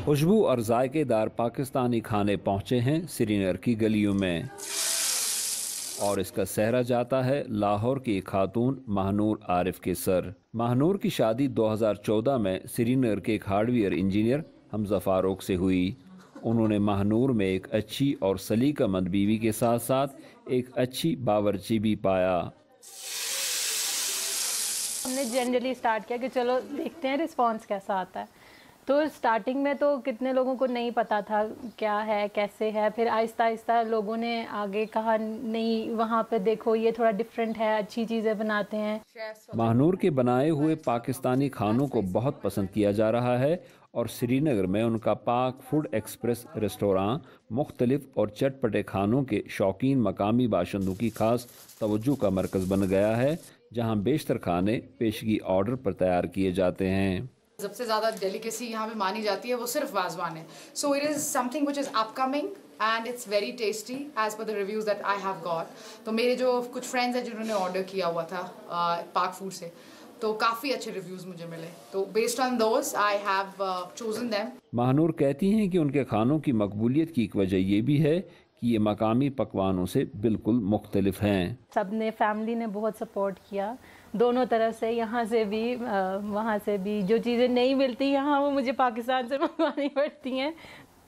खुशबू और जायके दार पाकिस्तानी खाने पहुँचे हैं श्रीनगर की गलियों में, और इसका सहरा जाता है लाहौर की खातून महानूर आरिफ के सर। महानूर की शादी 2014 में श्रीनगर के एक हार्डवेयर इंजीनियर हमजा फारूक से हुई। उन्होंने महानूर में एक अच्छी और सलीकामंद बीवी के साथ साथ एक अच्छी बावर्ची भी पाया। हमने जनरली स्टार्ट किया कि चलो देखते हैं रिस्पांस कैसा आता है। तो स्टार्टिंग में तो कितने लोगों को नहीं पता था क्या है कैसे है, फिर आहिस्ता आहिस्ता लोगों ने आगे कहा नहीं वहाँ पे देखो ये थोड़ा डिफरेंट है, अच्छी चीज़ें बनाते हैं। महानूर के बनाए हुए पाकिस्तानी खानों को बहुत पसंद किया जा रहा है और श्रीनगर में उनका पाक फूड एक्सप्रेस रेस्टोरेंट मुख्तलिफ और चटपटे खानों के शौकीन मकामी बाशिंदों की खास तवज्जो का मरकज़ बन गया है, जहाँ बेशतर खाने पेशगी ऑर्डर पर तैयार किए जाते हैं। सबसे ज़्यादा डेलिकेसी यहाँ पे मानी जाती है वो सिर्फ वाजवान है। So it is something which is upcoming and it's very tasty as per the reviews that I have got. तो मेरे जो कुछ फ्रेंड्स हैं जिन्होंने ऑर्डर किया हुआ था पाक फूड से, तो काफ़ी अच्छे रिव्यूज़ मुझे मिले, तो based on those I have chosen them. Mahnoor कहती हैं कि उनके खानों की मकबूलियत की एक वजह ये भी है कि ये मकामी पकवानों से बिल्कुल मुख्तलिफ हैं। सबने फैमिली ने बहुत सपोर्ट किया दोनों तरफ से, यहाँ से भी वहाँ से भी। जो चीज़ें नहीं मिलती यहाँ वो मुझे पाकिस्तान से मंगवानी पड़ती हैं।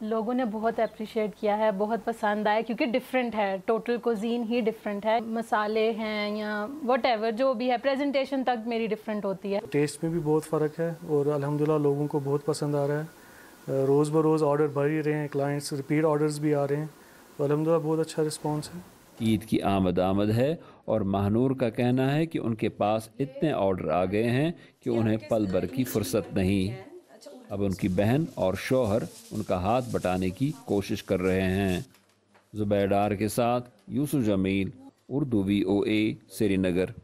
लोगों ने बहुत अप्रिशिएट किया है, बहुत पसंद आया क्योंकि डिफरेंट है, टोटल कुजीन ही डिफरेंट है। मसाले हैं या व्हाटएवर जो भी है, प्रेजेंटेशन तक मेरी डिफरेंट होती है। टेस्ट में भी बहुत फ़र्क है और अल्हम्दुलिल्लाह लोगों को बहुत पसंद आ रहा है। रोज़ ब रोज़ ऑर्डर बढ़ ही रहे हैं, क्लाइंट्स रिपीट ऑर्डर्स भी आ रहे हैं, तो अल्हम्दुलिल्लाह बहुत अच्छा रिस्पॉन्स है। ईद की आमद है और महानूर का कहना है कि उनके पास इतने ऑर्डर आ गए हैं कि उन्हें पल भर की फुर्सत नहीं। अब उनकी बहन और शौहर उनका हाथ बटाने की कोशिश कर रहे हैं। ज़ुबैर डार के साथ यूसुफ जमील, उर्दू VOA, श्रीनगर।